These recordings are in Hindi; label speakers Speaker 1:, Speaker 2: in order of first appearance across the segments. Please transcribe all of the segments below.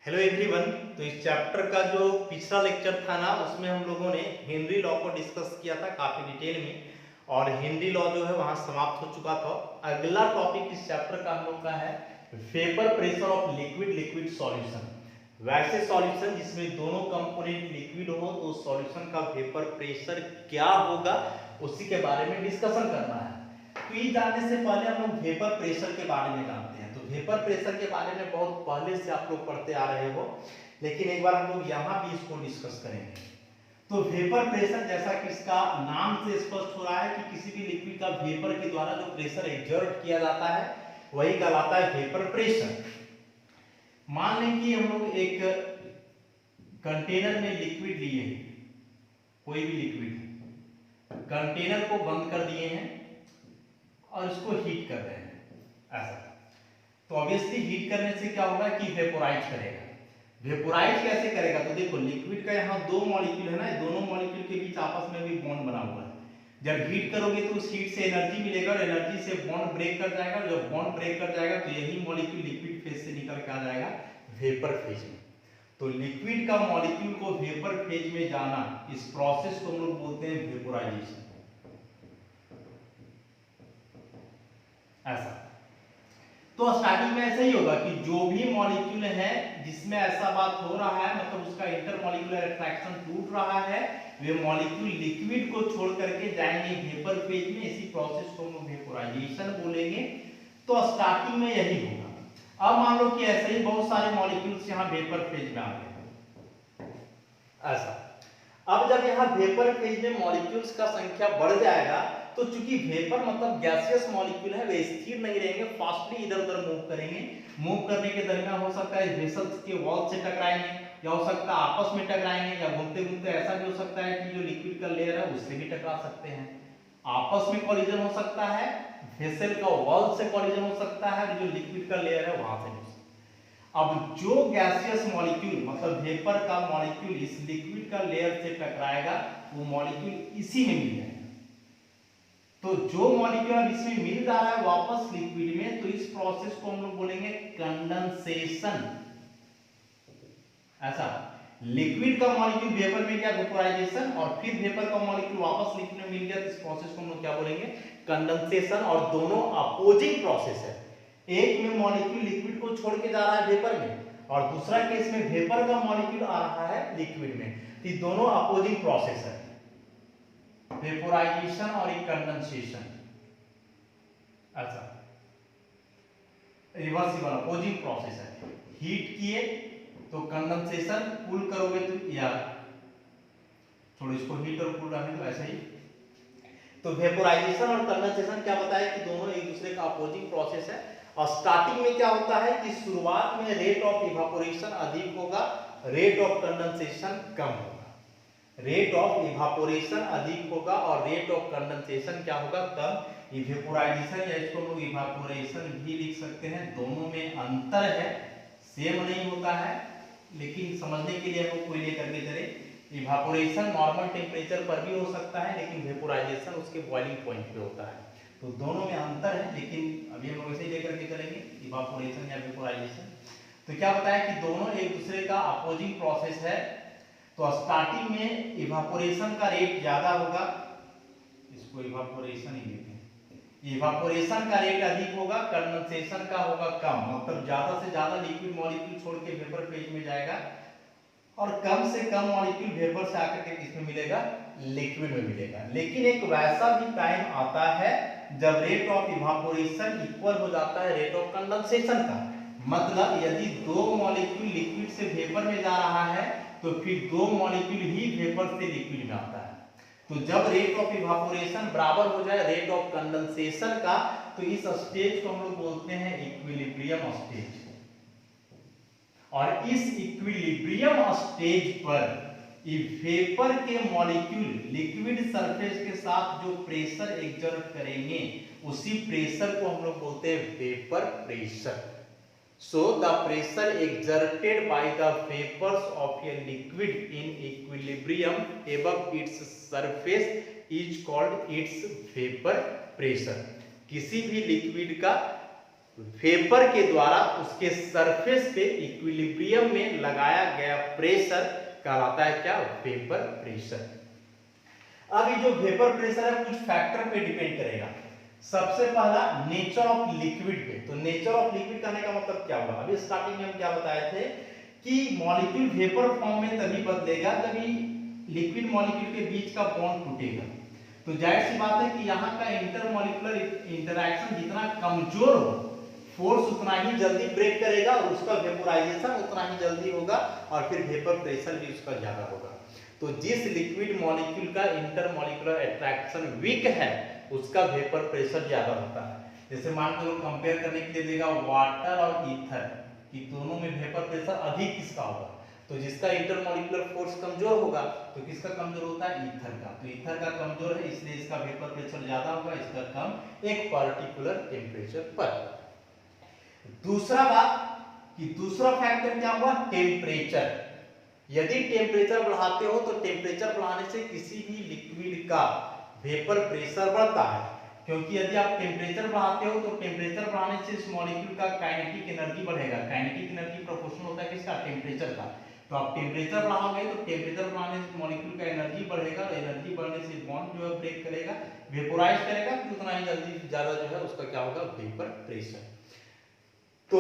Speaker 1: Hello everyone. तो इस चैप्टर का जो पिछला लेक्चर था ना, उसमें हम लोगों ने हेनरी लॉ को डिस्कस किया था काफी डिटेल में, और हेनरी लॉ जो है वहां समाप्त हो चुका था। अगला टॉपिक इस चैप्टर का हम लोग का है vapour pressure of liquid liquid solution. वैसे सॉल्यूशन जिसमें दोनों कंपोनेंट लिक्विड हो तो सॉल्यूशन का वेपर प्रेशर क्या होगा, उसी के बारे में डिस्कशन करना है। तो ये जानने से पहले हम लोग वेपर प्रेशर के बारे में जानते हैं। तो वेपर प्रेशर के बारे में बहुत पहले से आप लोग पढ़ते आ रहे हो, लेकिन एक बार हम लोग यहाँ भी इसको डिस्कस करेंगे। तो वेपर प्रेशर, जैसा कि इसका नाम से स्पष्ट हो रहा है कि किसी भी लिक्विड का वेपर के द्वारा जो प्रेशर एक्सर्ट किया जाता है वही कहलाता है वेपर प्रेशर। मान लें कि हम लोग एक कंटेनर में लिक्विड लिए हैं, कोई भी लिक्विड, कंटेनर को बंद कर दिए हैं और इसको हीट कर रहे हैं ऐसा। तो ऑब्वियसली हीट करने से क्या होगा कि वेपोराइज करेगा। वेपोराइज कैसे करेगा? तो देखो लिक्विड का यहाँ दो मॉलिक्यूल है ना, दोनों मॉलिक्यूल के बीच आपस में भी बॉन्ड बना हुआ है। जब हीट करोगे तो उस हीट से एनर्जी मिलेगा और एनर्जी से बॉन्ड ब्रेक कर जाएगा, और जब बॉन्ड ब्रेक कर जाएगा तो यही मॉलिक्यूल लिक्विड फेज से निकल के आ जाएगा वेपर फेज में। तो लिक्विड का मॉलिक्यूल को वेपर फेज में जाना, इस प्रोसेस को हम लोग बोलते हैं वेपोराइजेशन ऐसा। तो स्टार्टिंग में ऐसा ही होगा कि जो भी मॉलिक्यूल है जिसमें ऐसा बात हो रहा है, मतलब उसका इंटरमॉलिक्यूलर अट्रैक्शन टूट रहा है, वे मॉलिक्यूल लिक्विड को छोड़ करके जाएंगे वेपर फेज में। इसी प्रोसेस को हम वेपोराइजेशन बोलेंगे। तो स्टार्टिंग में यही होगा। अब मान लो कि ऐसे ही बहुत सारे मॉलिक्यूल्स यहाँ वेपर फेज में आ गए ऐसा। अब जब यहाँ वेपर फेज में मॉलिक्यूल्स का संख्या बढ़ जाएगा, तो चूंकि वेपर मतलब गैसियस मॉलिक्यूल है, वे स्थिर नहीं रहेंगे, फास्टली इधर उधर मूव करेंगे। मूव करने के दरमियान हो सकता है वेसल्स के वॉल से टकराएंगे, या हो सकता है आपस में टकराएंगे, या घूमते घूमते ऐसा भी हो सकता है कि जो लिक्विड का लेयर है उससे भी टकरा सकते हैं। आपस में कॉलिजन हो सकता है, वेसल का वॉल से कॉलिजन हो सकता है, जो लिक्विड का लेयर है वहां से भी। अब जो गैसियस मॉलिक्यूल मतलब वेपर का मॉलिक्यूल इस लिक्विड का लेयर से टकराएगा, वो मॉलिक्यूल इसी में मिल जाएगा। तो जो मॉलिक्यूल अब इसमें मिल रहा है वापस लिक्विड में, तो इस प्रोसेस को हम लोग बोलेंगे कंडेंसेशन ऐसा। लिक्विड का मॉलिक्यूल वेपर में गया, वेपोराइजेशन, और फिर वेपर का मॉलिक्यूल वापस लिक्विड में मिल गया, तो इस प्रोसेस को हम लोग क्या बोलेंगे? कंडेंसेशन। और दोनों अपोजिंग प्रोसेस है। एक में मॉलिक्यूल लिक्विड को छोड़ के जा रहा है वेपर में, और दूसरा केस में वेपर का मॉलिक्यूल आ रहा है लिक्विड में। तो दोनों अपोजिंग प्रोसेस है, वेपोराइजेशन और एक कंडेंसेशन ऐसा। रिवर्सिबल अपोजिंग प्रोसेस है। हीट किए तो कंडेंसेशन, कूल करोगे तो या थोड़ा इसको हीट और कूल रहने तो ऐसा ही। तो वेपोराइजेशन और कंडेंसेशन क्या बताया कि दोनों एक दूसरे का अपोजिंग प्रोसेस है। और स्टार्टिंग में क्या होता है कि शुरुआत में रेट ऑफ इवापोरेशन अधिक होगा, रेट ऑफ कंडेंसेशन कम होगा। रेट ऑफ इवापोरेशन अधिक होगा और रेट ऑफ कंडेंसेशन क्या होगा? कम। इवेपोराइजेशन या इसको लोग इवापोरेशन भी लिख सकते हैं। दोनों में अंतर है, सेम नहीं होता है, लेकिन समझने के लिए हम लोग कोई लेकर के चले। इवापोरेशन नॉर्मल टेम्परेचर पर भी हो सकता है, लेकिन वेपोराइजेशन उसके बॉइलिंग पॉइंट पे होता है। तो दोनों में अंतर है, लेकिन अभी हम लोग ऐसे ही लेकर के चलेंगे इवापोरेशन या वेपोराइजेशन। तो क्या बताया कि दोनों एक दूसरे का अपोजिंग प्रोसेस है। तो स्टार्टिंग में इवापोरेशन का रेट ज्यादा होगा, इसको इवापोरेशन ही लेते हैं। इवापोरेशन का रेट अधिक होगा, कंडेंसेशन का होगा कम। मतलब ज्यादा से ज्यादा लिक्विड मॉलिक्यूल छोड़ के वेपर फेज में जाएगा, और कम से कम मॉलिक्यूल वेपर से आकर के किसमें मिलेगा? लिक्विड में मिलेगा। लेकिन एक वैसा भी टाइम आता है जब रेट ऑफ इवापोरेशन इक्वल हो जाता है रेट ऑफ कंडेंसेशन का। मतलब यदि दो मॉलिक्यूल लिक्विड से वेपर में जा रहा है, तो फिर दो मॉलिक्यूल ही वेपर से लिक्विड में आता है। तो जब रेट ऑफ इवापोरेशन बराबर हो जाए रेट ऑफ कंडेंसेशन का, तो इस स्टेज को हम लोग बोलते हैं इक्विलिब्रियम स्टेज। और इस इक्विलिब्रियम स्टेज पर वेपर के मॉलिक्यूल लिक्विड सरफेस के साथ जो प्रेशर एक्सर्ट करेंगे, उसी प्रेशर को हम लोग बोलते हैं vapour pressure. So the pressure exerted by the vapors of a liquid in equilibrium above its surface is called its vapor pressure। किसी भी लिक्विड का वेपर के द्वारा उसके सरफेस पे इक्विलिब्रियम में लगाया गया प्रेशर कहलाता है क्या? Vapour pressure. अब ये जो वेपर प्रेशर है कुछ फैक्टर पे डिपेंड करेगा। सबसे पहला नेचर ऑफ लिक्विड पे। तो नेचर ऑफ लिक्विड कहने का मतलब क्या हुआ? अभी स्टार्टिंग में हम क्या बताए थे कि मॉलिक्यूल वेपर फॉर्म में तभी बदलेगा जब लिक्विड मॉलिक्यूल के बीच का बॉन्ड टूटेगा। तो जाहिर सी बात है कि यहाँ का इंटरमॉलिक्यूलर इंटरैक्शन जितना कमजोर हो, फोर्स उतना ही जल्दी ब्रेक करेगा और उसका वेपोराइजेशन उतना ही जल्दी होगा और फिर वेपर प्रेशर भी उसका ज्यादा होगा। तो जिस लिक्विड मॉलिक्यूल का इंटरमॉलिक्यूलर अट्रैक्शन वीक है उसका वेपर प्रेशर ज्यादा होता है। जैसे मान लो कंपेयर करने के लिए देगा वाटर और ईथर कि दोनों में वेपर प्रेशर अधिक किसका होगा, तो जिसका इंटरमॉलिक्यूलर फोर्स कमजोर होगा तो किसका कमजोर होता है? ईथर का। तो ईथर का कमजोर है इसलिए इसका वेपर प्रेशर ज्यादा होगा, इसका कम एक पर्टिकुलर टेम्परेचर पर। दूसरा बात कि दूसरा फैक्टर क्या हुआ? टेम्परेचर। यदि टेम्परेचर बढ़ाते हो तो टेम्परेचर बढ़ाने से किसी भी लिक्विड का वेपर प्रेशर बढ़ता है, क्योंकि यदि आप टेम्परेचर बढ़ाते हो तो टेम्परेचर बढ़ाने से इस मॉलिक्यूल का काइनेटिक एनर्जी बढ़ेगा। काइनेटिक एनर्जी प्रोपोर्शनल होता है किसका? टेम्परेचर का। तो आप टेम्परेचर बढ़ाओगे तो टेम्परेचर बढ़ाने से मॉलिक्यूल का एनर्जी बढ़ेगा, एनर्जी बढ़ने से बॉन्ड जो है ब्रेक करेगा, वेपोराइज करेगा, तो उतना ही जल्दी ज्यादा जो है उसका क्या होगा? Vapour pressure. तो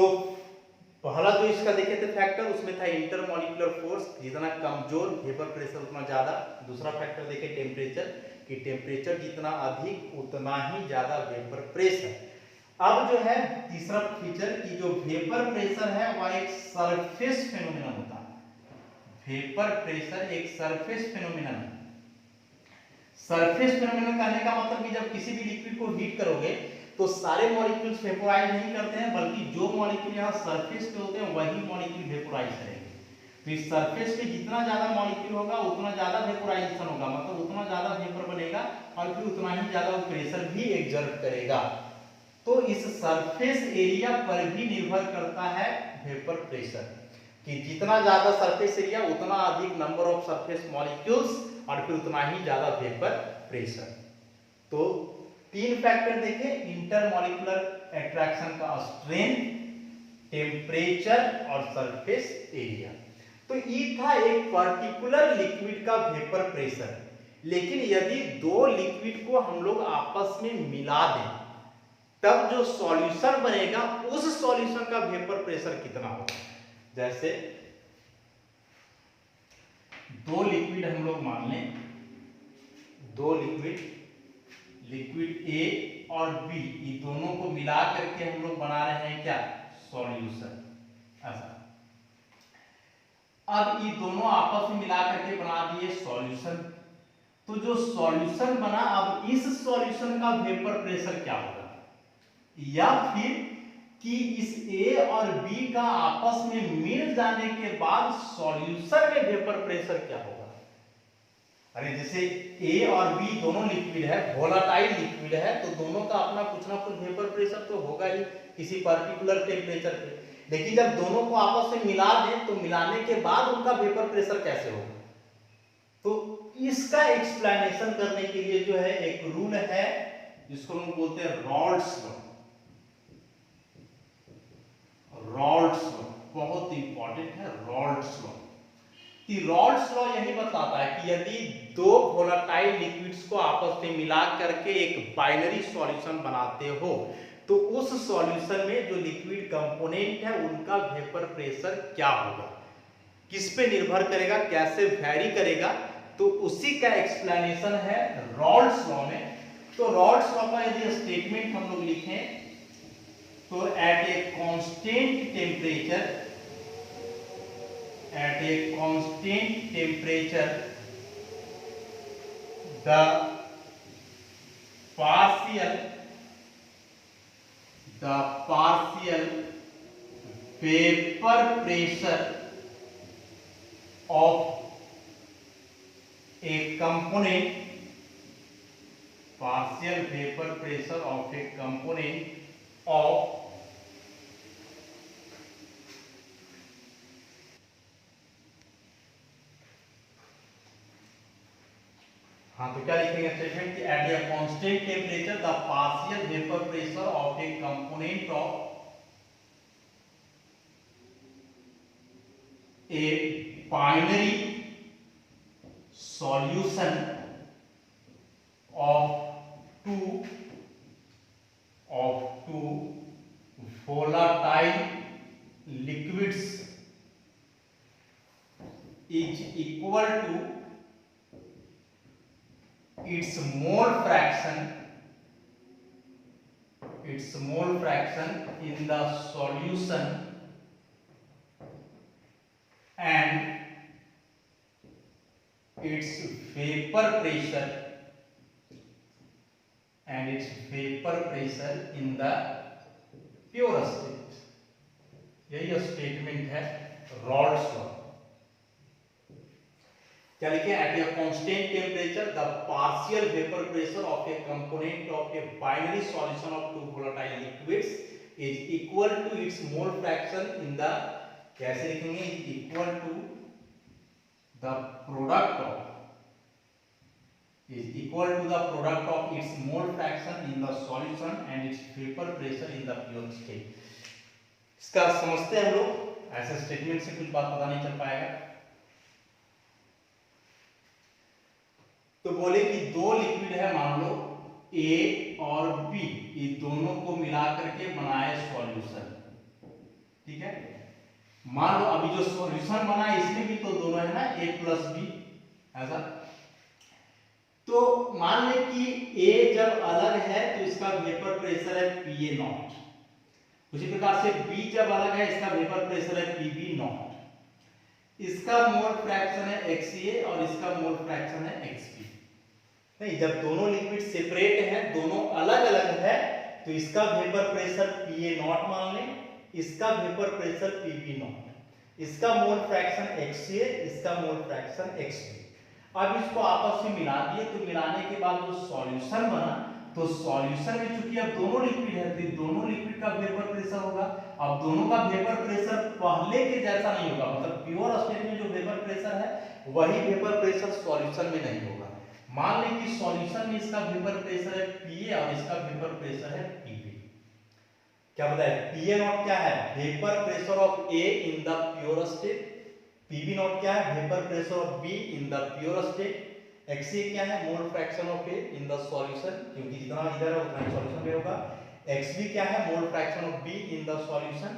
Speaker 1: पहला जो इसका देखे थे फैक्टर उसमें था इंटरमॉलिक्यूलर फोर्स, जितना कमजोर वेपर प्रेशर उतना ज्यादा। दूसरा फैक्टर देखे टेम्परेचर कि टेम्परेचर जितना अधिक उतना ही ज्यादा वेपर प्रेशर। अब जो है तीसरा फीचर कि जो वेपर प्रेशर है वह एक सरफेस फेनोमेनन होता है। वेपर प्रेशर एक सरफेस फेनोमेनन है। सरफेस फेनोमेनन कहने का मतलब कि जब किसी भी लिक्विड को हीट करोगे तो सारे मॉलिक्यूल्स वेपोराइज नहीं करते हैं, बल्कि जो मॉलिक्यूल यहाँ सरफेस पे होते हैं वही मॉलिक्यूल वेपोराइज करेंगे। तो इस सरफेस पे जितना ज्यादा मॉलिक्यूल होगा उतना ज्यादा वेपोराइजेशन होगा, मतलब उतना ज्यादा वेपर बनेगा और फिर उतना ही ज्यादा वो प्रेशर भी एक्सर्ट करेगा। तो इस सरफेस एरिया पर भी निर्भर करता है वेपर प्रेशर कि जितना ज्यादा सरफेस एरिया उतना अधिक नंबर ऑफ सरफेस मॉलिक्यूल्स और फिर उतना ही ज्यादा वेपर प्रेशर। तो तीन फैक्टर देखे, इंटरमॉलिक्यूलर अट्रैक्शन का स्ट्रेंथ, टेम्परेचर और सरफेस एरिया। तो ये था एक पर्टिकुलर लिक्विड का वेपर प्रेशर। लेकिन यदि दो लिक्विड को हम लोग आपस में मिला दें तब जो सॉल्यूशन बनेगा उस सॉल्यूशन का वेपर प्रेशर कितना होगा? जैसे दो लिक्विड हम लोग मान लें, दो लिक्विड ए और बी, ये दोनों को मिला करके हम लोग बना रहे हैं क्या? सॉल्यूशन। ऐसा अब ये दोनों आपस में मिला करके बना दिए सॉल्यूशन। तो जो सॉल्यूशन बना, अब इस सॉल्यूशन का वेपर प्रेशर क्या होगा? या फिर कि इस ए और बी का आपस में मिल जाने के बाद सॉल्यूशन में वेपर प्रेशर क्या होगा? अरे जैसे ए और बी दोनों लिक्विड है, वोलाटाइल लिक्विड है, तो दोनों का अपना कुछ ना कुछ वेपर प्रेशर तो होगा ही किसी पर्टिकुलर टेम्परेचर पे। लेकिन जब दोनों को आपस में मिला दें तो मिलाने के बाद उनका वेपर प्रेशर कैसे होगा? तो इसका एक्सप्लेनेशन करने के लिए जो है एक रूल है जिसको हम बोलते हैं रॉल्ड्स लॉ। रॉल्ड्स लॉ बहुत इंपॉर्टेंट है। रॉल्ड्स लॉ कि रॉल्ड्स लॉ यही बताता है कि यदि दो वोलेटाइल लिक्विड्स को आपस में मिला करके एक बाइनरी सॉल्यूशन बनाते हो तो उस सॉल्यूशन में जो लिक्विड कंपोनेंट है उनका वेपर प्रेशर क्या होगा, किस पे निर्भर करेगा, कैसे वैरी करेगा, तो उसी का एक्सप्लेनेशन है रॉल्ड्स लॉ में। तो रॉल्ड्स लॉ का यदि स्टेटमेंट हम लोग लिखें तो at a constant temperature, at a constant temperature the partial vapor pressure of a component, partial vapor pressure of a component of हाँ तो क्या लिखेंगे स्टेटमेंट कि at a constant temperature the partial vapour pressure of a component of a binary solution of two volatile liquids is equal to its mole fraction in the solution and its vapor pressure in the pure state। यही स्टेटमेंट है रॉल्स लॉ। क्या लिखे? At a constant temperature the partial vapour pressure of a component of a binary solution of two volatile liquids is equal to its mole fraction in the, कैसे लिखेंगे? Equal to the product of its mole fraction in the solution and its vapor pressure in the pure state। इसका समझते हैं हम लोग। ऐसे स्टेटमेंट से कुछ बात पता नहीं चल पाएगा। तो बोले कि दो लिक्विड है, मान लो A और B, ये दोनों को मिला करके बनाए सॉल्यूशन। ठीक है, मान लो अभी जो सॉल्यूशन बना है इसमें भी तो दोनों है ना, A प्लस B, ऐसा। तो मान ले कि A जब अलग है तो इसका वेपर प्रेशर है Pa0, उसी प्रकार से B जब अलग है इसका वेपर प्रेशर है Pb0। इसका मोल फ्रैक्शन है Xa और इसका मोल फ्रैक्शन है Xb। नहीं, जब दोनों लिक्विड सेपरेट हैं, दोनों अलग अलग है, तो इसका वेपर प्रेशर Pa0 मान लें, इसका वेपर प्रेशर Pb0, इसका मोल फ्रैक्शन Xa, इसका मोल फ्रैक्शन Xb। अब इसको आपस में मिला दिए, तो मिलाने के बाद जो सॉल्यूशन बना, तो सॉल्यूशन में चूंकि अब दोनों लिक्विड है तो दोनों लिक्विड का वेपर प्रेशर होगा। अब दोनों का वेपर प्रेशर पहले के जैसा नहीं होगा, मतलब प्योर स्टेट में जो वेपर प्रेशर है वही वेपर प्रेशर सॉल्यूशन में नहीं होगा। मान लें कि सॉल्यूशन में इसका वेपर प्रेशर है Pa और इसका वेपर प्रेशर है Pb। क्या बताया? Pa0 क्या है? Vapour pressure of A in the pure state. Pb0 क्या है? Vapour pressure of B in the pure state. Xa क्या है? मोल fraction of A in the solution, क्योंकि जितना इधर है उतना ही सॉल्यूशन में होगा। Xb क्या है? मोल fraction of B in the solution.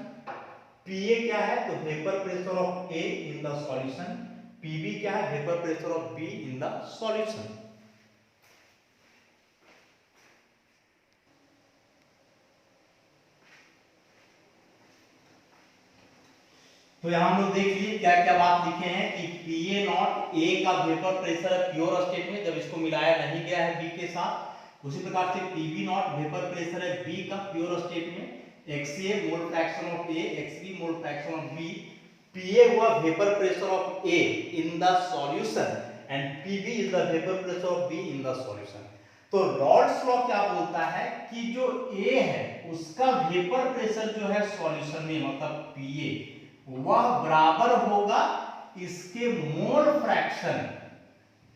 Speaker 1: Pa क्या है? तो vapour pressure of A in the solution. Pb क्या है? Vapour pressure of B in the solution. तो यहां हम लोग देख लिए क्या क्या बात लिखे हैं कि Pa0 A का वेपर प्रेशर है प्योर स्टेट में, जब इसको मिलाया नहीं गया है B के साथ। उसी प्रकार से Pb0 वेपर प्रेशर है B का प्योर स्टेट में। Xa mole fraction of A, Xb mole fraction of B। Pa हुआ vapour pressure of A in the solution and Pb is the vapour pressure of B in the solution. तो रॉल्स लॉ क्या बोलता है कि जो A है उसका वेपर प्रेशर जो है सॉल्यूशन में, मतलब Pa, वह बराबर होगा इसके मोल फ्रैक्शन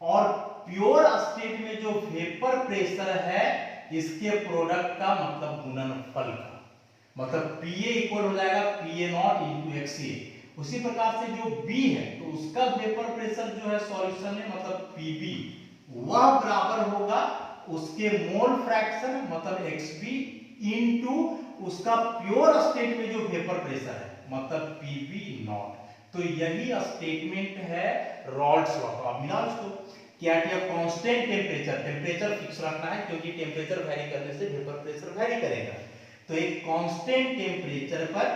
Speaker 1: और प्योर स्टेट में जो वेपर प्रेशर है इसके प्रोडक्ट का, मतलब गुणनफल का। मतलब Pa इक्वल हो जाएगा Pa0 into Xa। उसी प्रकार से जो B है तो उसका वेपर प्रेशर जो है सॉल्यूशन में, मतलब Pb, वह बराबर होगा उसके मोल फ्रैक्शन मतलब Xb into उसका प्योर स्टेट में जो वेपर प्रेशर है, मतलब Pb0। तो यही स्टेटमेंट है रॉल्स लॉ। तो अब मिला उसको क्या किया? कांस्टेंट टेम्परेचर फिक्स रखना है, क्योंकि टेम्परेचर वेरी करने से वेपर प्रेशर वेरी करेगा। तो एक कांस्टेंट टेम्परेचर पर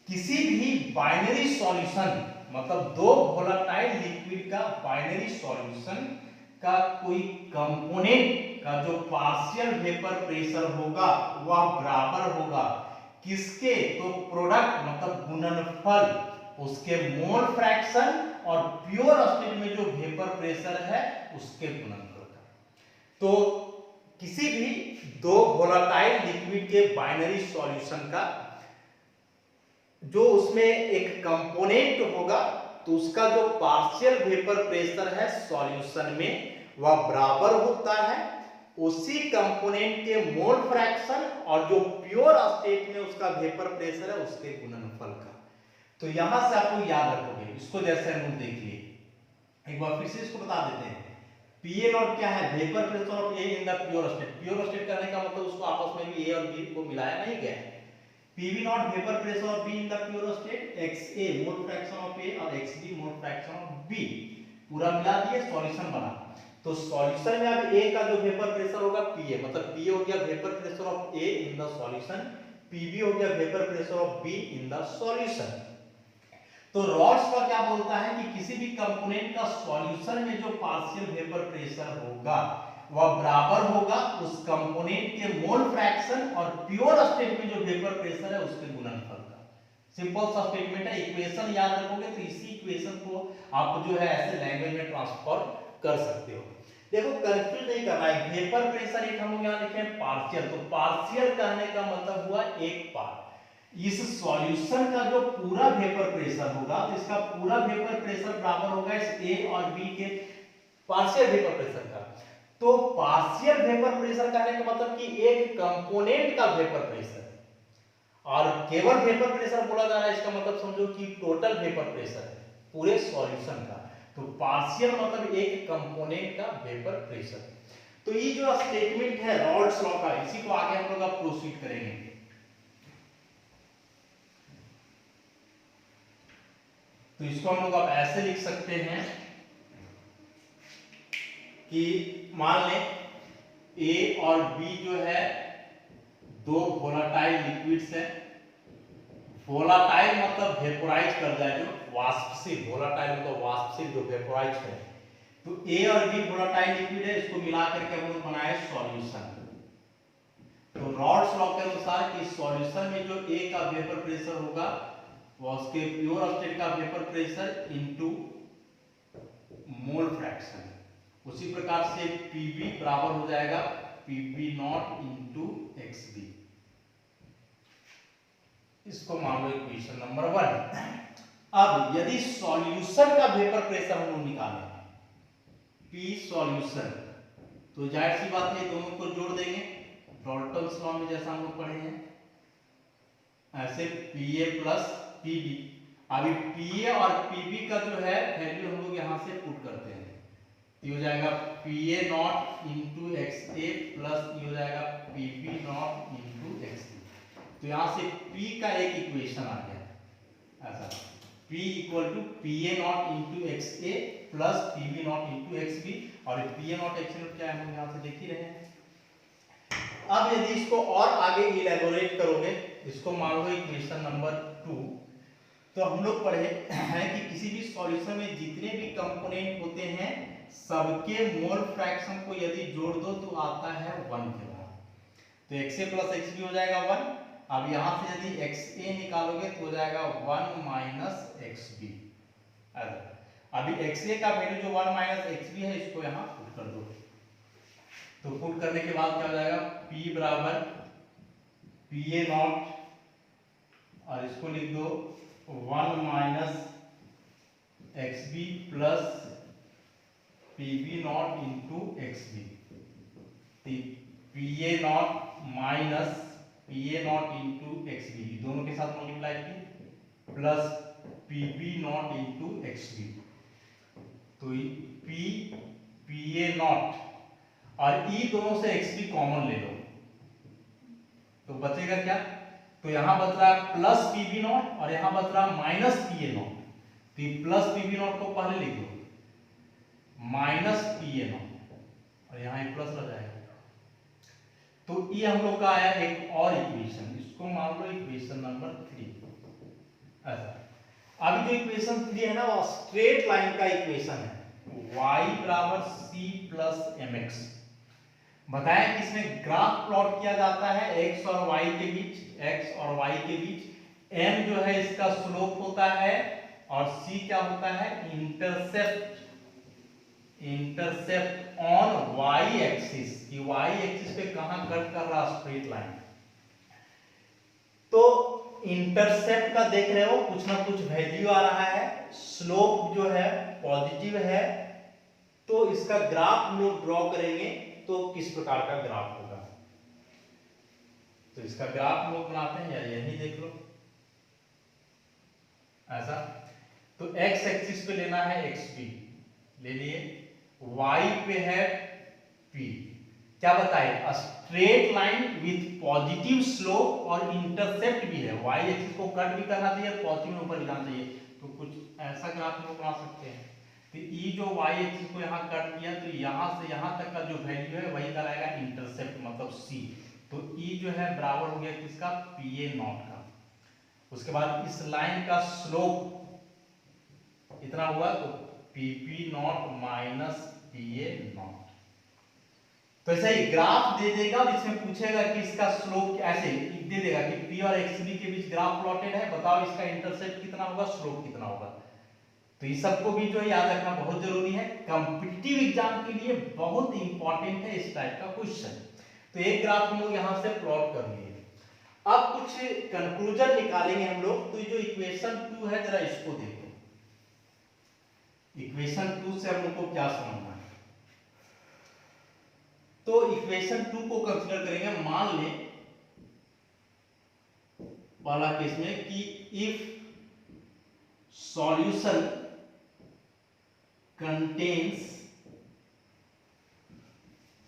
Speaker 1: किसी भी बाइनरी सॉल्यूशन, मतलब दो वोलेटाइल लिक्विड का बाइनरी सॉल्यूशन का कोई कंपोनेंट का जो पार्शियल वेपर प्रेशर होगा वह बराबर होगा किसके? तो प्रोडक्ट मतलब गुणनफल, उसके मोल फ्रैक्शन और प्योर स्टेट में जो वेपर प्रेशर है उसके गुणनफल का। तो किसी भी दो वोलेटाइल लिक्विड के बाइनरी सॉल्यूशन का जो उसमें एक कंपोनेंट होगा तो उसका जो पार्शियल वेपर प्रेशर है सॉल्यूशन में वह बराबर होता है उसी कंपोनेंट के मोल फ्रैक्शन और जो प्योर स्टेट में उसका वेपर प्रेशर है उसके गुणनफल का। तो यहां से आपको याद रखोगे इसको, जैसे हम लोग देखिए एक बार फिर से इसको बता देते हैं। पीए नॉट क्या है? Vapour pressure of A in the pure state. Pure state करने का मतलब उसको आपस में भी ए और बी को मिलाया नहीं गया है। PB naught vapour pressure of B in the pure state, XA mole fraction of A और XB mole fraction of B, पूरा मिला दिए, सॉल्यूशन बना। तो सॉल्यूशन में अब ए का जो वेपर प्रेशर होगा पीए, मतलब पीए हो गया vapour pressure of A in the solution, PB हो गया vapour pressure of B in the solution. तो रॉड्स का क्या बोलता है कि किसी भी कंपोनेंट का सॉल्यूशन में जो पार्शियल वेपर प्रेशर होगा वह बराबर होगा उस कंपोनेंट के मोल फ्रैक्शन और प्योर स्टेट में जो वेपर प्रेशर है उसके गुणनफल का। सिंपल सा स्टेटमेंट है, इक्वेशन याद रखोगे तो इसी इक्वेशन को आप जो है ऐसे लैंग्वेज में ट्रांसफर कर सकते हो। देखो कंफ्यूज नहीं करना है, वेपर प्रेशर एक हम लोग यहाँ लिखे हैं पार्शियल, तो पार्शियल कहने का मतलब हुआ एक पार्ट। इस सॉल्यूशन का जो पूरा वेपर प्रेशर होगा तो इसका पूरा वेपर प्रेशर बराबर होगा इस ए और बी के पार्शियल वेपर प्रेशर का। तो पार्शियल वेपर प्रेशर कहने का मतलब कि एक कंपोनेंट का वेपर प्रेशर, और केवल वेपर प्रेशर बोला जा रहा है इसका मतलब समझो कि टोटल वेपर प्रेशर है पूरे सॉल्यूशन का। तो पार्शियल मतलब एक कंपोनेंट का वेपर प्रेशर। तो ये जो स्टेटमेंट है रॉल्स लॉ का, इसी को आगे हम लोग प्रोसीड करेंगे। तो इसको हम लोग अब ऐसे लिख सकते हैं कि मान लें ए और बी जो है दो वोलाटाइल लिक्विड्स हैं। वोलाटाइल मतलब वेपोराइज कर जाए, जो वाष्पशील, वोलाटाइल मतलब वाष्पशील जो वेपोराइज है। तो ए और बी वोलाटाइल लिक्विड है, इसको मिला करके हम लोग बनाए सॉल्यूशन। तो रॉड्स लॉ के अनुसार कि सॉल्यूशन में जो ए का वेपर प्रेशर होगा वो उसके प्योर स्टेट का vapour pressure into mole fraction, उसी प्रकार से Pv बराबर हो जाएगा Pv नॉट इनटू xv। इसको मान लो इक्वेशन नंबर 1। अब यदि सॉल्यूशन का वेपर प्रेशर हम लोग निकालें P सॉल्यूशन, तो जाहिर सी बात है दोनों को जोड़ देंगे डाल्टन्स लॉ में जैसा हम लोग पढ़े हैं, ऐसे Pa प्लस Pb। अभी Pa और Pb का जो है वैल्यू हम लोग यहाँ से पुट करते हैं, ये हो जाएगा Pa nought into XA plus ये हो जाएगा Pb नॉट इंटू XB। तो यहाँ से P का एक इक्वेशन आ गया ऐसा, P equal to Pa nought into XA plus Pb nought into XB, और Pa नॉट XA नॉट क्या है हम यहाँ से देख ही रहे हैं। अब यदि इसको और आगे इलैबोरेट करोगे, इसको मान लो इक्वेशन नंबर 2, तो हम लोग पढ़े हैं कि किसी भी सॉल्यूशन में जितने भी कंपोनेंट होते हैं सबके मोल फ्रैक्शन को यदि जोड़ दो तो आता है 1 के बराबर। तो XA प्लस XB हो जाएगा 1। अब यहाँ से यदि XA निकालोगे तो हो जाएगा 1 माइनस XB। अभी XA का वैल्यू जो 1 माइनस XB है इसको यहाँ पुट कर दो। तो पुट करने के बाद क्या हो जाएगा, P बराबर Pa नॉट, और इसको लिख दो 1 minus XB plus Pb nought into XB। Pa not minus Pa nought into XB, दोनों के साथ मल्टीप्लाई की, plus Pb nought into XB। तो Pa नॉट और ई दोनों से XB कॉमन ले लो तो बचेगा क्या, तो यहां बच रहा है प्लस Pb नॉट और यहां बच रहा है माइनस Pa नॉट। तो प्लस Pb नॉट को पहले लिख दो, माइनस Pa नॉट और यहां एक प्लस रह जाएगा। तो ये हम लोग का आया एक और इक्वेशन, इसको मान लो इक्वेशन नंबर 3 ऐसा। अभी जो इक्वेशन 3 है ना वो स्ट्रेट लाइन का इक्वेशन है, y बराबर c प्लस mx। बताएं कि इसमें ग्राफ प्लॉट किया जाता है x और y के बीच, x और y के बीच। m जो है इसका स्लोप होता है और c क्या होता है, intercept. Intercept on y axis, कि y एक्सिस पे कहां कट कर रहा स्ट्रेट लाइन। तो इंटरसेप्ट का देख रहे हो कुछ ना कुछ वैल्यू आ रहा है, स्लोप जो है पॉजिटिव है, तो इसका ग्राफ हम लोग ड्रॉ करेंगे तो किस प्रकार का ग्राफ होगा। तो इसका ग्राफ हम लोग बनाते हैं, या यही देख लो ऐसा। तो x एक्सिस पे लेना है xp, ले लिए, y पे है p। क्या बताए, straight line with positive slope और इंटरसेप्ट भी है, y एक्सिस को कट भी करना चाहिए, पॉजिटिव में ऊपर भी जाना चाहिए। तो कुछ ऐसा ग्राफ हम लोग बना सकते हैं। तो ये जो y एक्सिस को यहाँ कट किया, तो यहाँ से यहाँ तक का जो वैल्यू है वही कहलाएगा इंटरसेप्ट, मतलब c। तो e जो है बराबर हो गया किसका, pa नॉट का। उसके बाद इस लाइन का स्लोप इतना हुआ, तो pp not minus pa not. तो ऐसे ही ग्राफ दे देगा और इसमें पूछेगा कि इसका स्लोप ऐसे दे देगा कि p और xb के बीच ग्राफ प्लॉटेड है, बताओ इसका इंटरसेप्ट कितना होगा, स्लोप कितना होगा। तो ये सबको भी जो याद रखना बहुत जरूरी है, कॉम्पिटिटिव एग्जाम के लिए बहुत इंपॉर्टेंट है इस टाइप का क्वेश्चन। तो एक ग्राफ हम लोग यहां से प्लॉट कर लिए। अब कुछ कंक्लूजन निकालेंगे हम लोग। तो ये जो इक्वेशन 2 है, जरा इसको देखो। इक्वेशन 2 से हम लोग को क्या समझना है, तो इक्वेशन 2 को कंसीडर करेंगे। मान ले पहला केस में कि if solution contains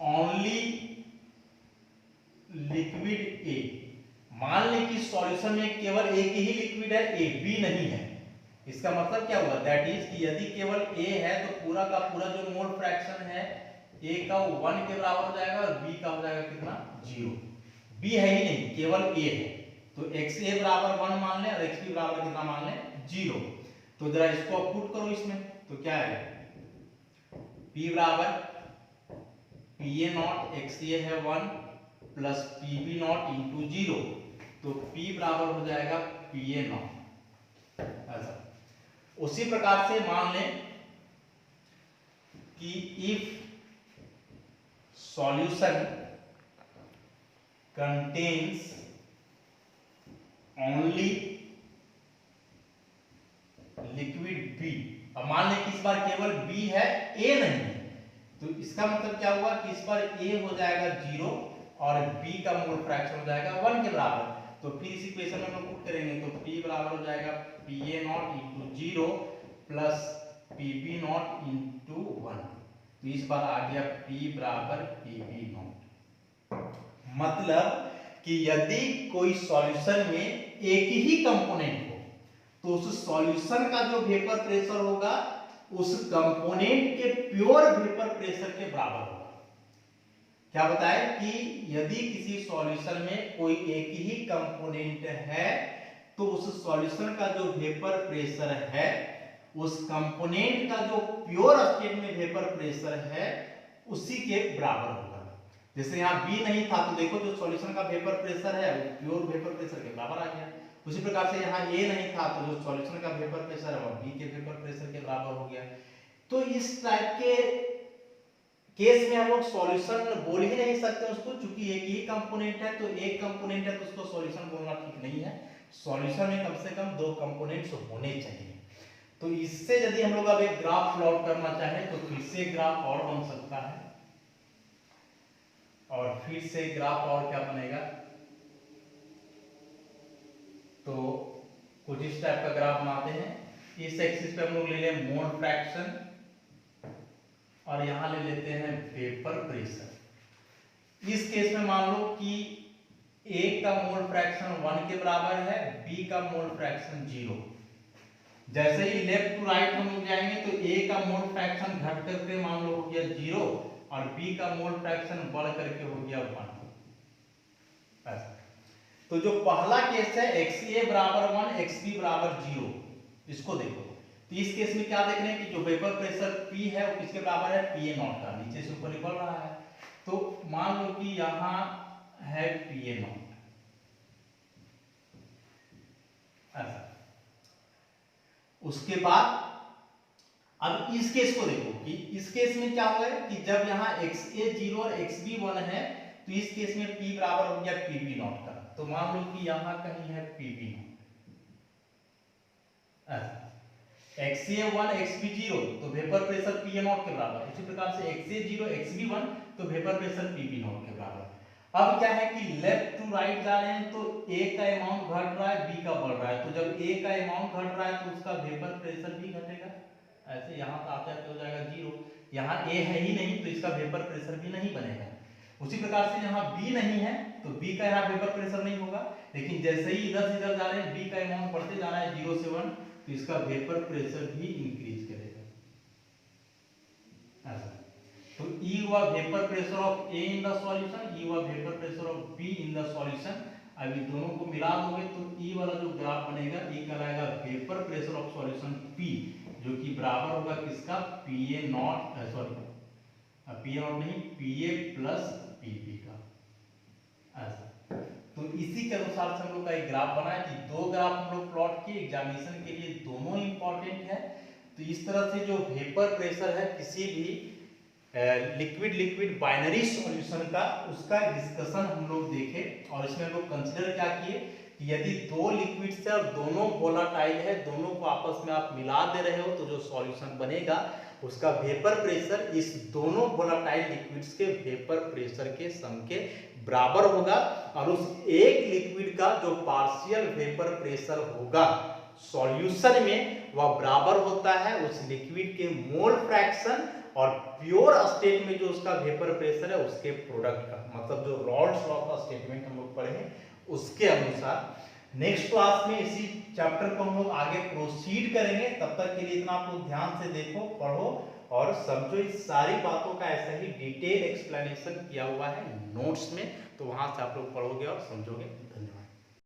Speaker 1: only liquid A. मान लें कि सॉल्यूशन में केवल एक ही लिक्विड है, ए, बी नहीं है। इसका मतलब क्या हुआ, दैट इज कि यदि केवल ए है तो पूरा का पूरा जो मोल फ्रैक्शन है ए का 1 के बराबर हो जाएगा और बी का हो जाएगा कितना, 0। बी है ही नहीं, केवल ए है। तो xa बराबर 1 मान लें और xb बराबर कितना मान लें, 0। तो जरा इसको पुट करो इसमें, तो क्या है, p बराबर pa नॉट xa है 1 प्लस pb नॉट इंटू 0। तो p बराबर हो जाएगा pa नॉट। ऐसा उसी प्रकार से मान लें कि if solution contains only liquid B. अब मान लें कि इस बार केवल बी है, ए नहीं है। तो इसका मतलब क्या हुआ कि इस बार ए हो जाएगा 0 और बी का मोल फ्रैक्शन हो जाएगा 1 के बराबर। तो फिर इस इक्वेशन में हम लोग पुट करेंगे, तो p बराबर हो जाएगा pa nought into 0 plus pb nought into 1। तो इस बार आ गया p बराबर pb नॉट। मतलब कि यदि कोई सॉल्यूशन में एक ही कंपोनेंट हो तो उस सॉल्यूशन का जो वेपर प्रेशर होगा उस कंपोनेंट के प्योर वेपर प्रेशर के बराबर होगा। क्या बताए कि यदि किसी सॉल्यूशन में कोई एक ही कंपोनेंट है तो उस सॉल्यूशन का जो वेपर प्रेशर है उस कंपोनेंट का जो प्योर स्टेट में वेपर प्रेशर है उसी के बराबर होगा। जैसे यहाँ B नहीं था तो देखो जो सॉल्यूशन का वेपर प्रेशर है वो प्योर वेपर प्रेशर के बराबर आ गया। उसी प्रकार से यहाँ A नहीं था तो जो सॉल्यूशन का वेपर प्रेशर है वो B के वेपर प्रेशर के बराबर हो गया। तो इस टाइप के केस में हम लोग सॉल्यूशन बोल ही नहीं सकते उसको, क्योंकि एक ही कंपोनेंट है। तो एक कंपोनेंट है तो उसको सॉल्यूशन बोलना ठीक नहीं है। सॉल्यूशन में कम से कम 2 कंपोनेंट्स होने चाहिए। तो इससे यदि हम लोग अब एक ग्राफ प्लॉट करना चाहें तो फिर से ग्राफ और बन सकता है, और फिर से ग्राफ और क्या बनेगा, तो कुछ इस टाइप का ग्राफ बनाते हैं। इस एक्सिस पे हम लोग ले लें मोल फ्रैक्शन और यहां ले लेते हैं वेपर प्रेशर। इस केस में मान लो कि A का मोल फ्रैक्शन 1 के बराबर है, B का मोल फ्रैक्शन 0। जैसे ही लेफ्ट टू राइट हम लोग जाएंगे तो A का मोल फ्रैक्शन घट करके मान लो हो गया 0 और B का मोल फ्रैक्शन बढ़ करके हो गया 1। तो जो पहला केस है XA बराबर 1 XB बराबर 0, इसको देखो। तो इस केस में क्या देख रहे हैं कि जो वेपर प्रेशर P है वो किसके बराबर है, Pa नॉट का, नीचे से ऊपर निकल रहा है। तो मान लो कि यहाँ है Pa नॉट ऐसा। उसके बाद अब इस केस को देखो कि इस केस में क्या हुआ है कि जब यहाँ XA 0 और XB 1 है तो इस केस में P बराबर हो गया Pb नॉट का। तो मान लो कि यहाँ कहीं है Pb नॉट ऐसा। XA 1 XB 0 तो वेपर प्रेशर Pa नॉट के बराबर। इसी प्रकार से XA 0 XB 1 तो वेपर प्रेशर Pb नॉट के बराबर। अब क्या है कि लेफ्ट टू राइट जा रहे हैं तो ए का अमाउंट घट रहा है, बी का बढ़ रहा है, तो जब ए का अमाउंट घट रहा है तो उसका वेपर प्रेशर भी घटेगा। ऐसे यहाँ तो आते आते हो जाएगा 0, यहाँ ए है ही नहीं तो इसका वेपर प्रेशर भी नहीं बनेगा। उसी प्रकार से यहाँ बी नहीं है तो बी का यहाँ वेपर प्रेशर नहीं होगा, लेकिन जैसे ही इधर से इधर जा रहे हैं बी का अमाउंट बढ़ते जा रहा है 0 से 1, तो इसका वेपर प्रेशर भी इंक्रीज करेगा। ऐसा तो E हुआ vapour pressure of A in the solution, E हुआ vapour pressure of B in the solution. अब ये दोनों को मिला दोगे तो E वाला जो ग्राफ बनेगा E कहलाएगा vapour pressure of solution P, जो कि बराबर होगा किसका, PA not, sorry PA not नहीं, PA प्लस PP का। ऐसा तो इसी के अनुसार से हम लोग का एक ग्राफ बना है कि दो ग्राफ हम लोग प्लॉट किए, एग्जामिनेशन के लिए दोनों इंपॉर्टेंट है। तो इस तरह से जो वेपर प्रेशर है किसी भी लिक्विड लिक्विड बाइनरी सॉल्यूशन का, उसका डिस्कशन हम लोग देखे, और इसमें हम लोग कंसीडर क्या किए कि यदि दो लिक्विड्स है और दोनों वोलाटाइल है, दोनों को आपस में आप मिला दे रहे हो तो जो सॉल्यूशन बनेगा उसका वेपर प्रेशर इस दोनों वोलाटाइल लिक्विड्स के वेपर प्रेशर के सम के बराबर होगा, और उस एक लिक्विड का जो पार्शियल वेपर प्रेशर होगा सॉल्यूशन में वह बराबर होता है उस लिक्विड के मोल फ्रैक्शन और प्योर स्टेट में जो उसका वेपर प्रेशर है उसके प्रोडक्ट का, मतलब जो रॉल्स लॉ का स्टेटमेंट हम लोग पढ़े हैं उसके अनुसार। नेक्स्ट क्लास में इसी चैप्टर को हम लोग आगे प्रोसीड करेंगे। तब तक के लिए इतना आप लोग ध्यान से देखो, पढ़ो और समझो। इस सारी बातों का ऐसा ही डिटेल एक्सप्लेनेशन किया हुआ है नोट्स में, तो वहां से आप लोग पढ़ोगे और समझोगे।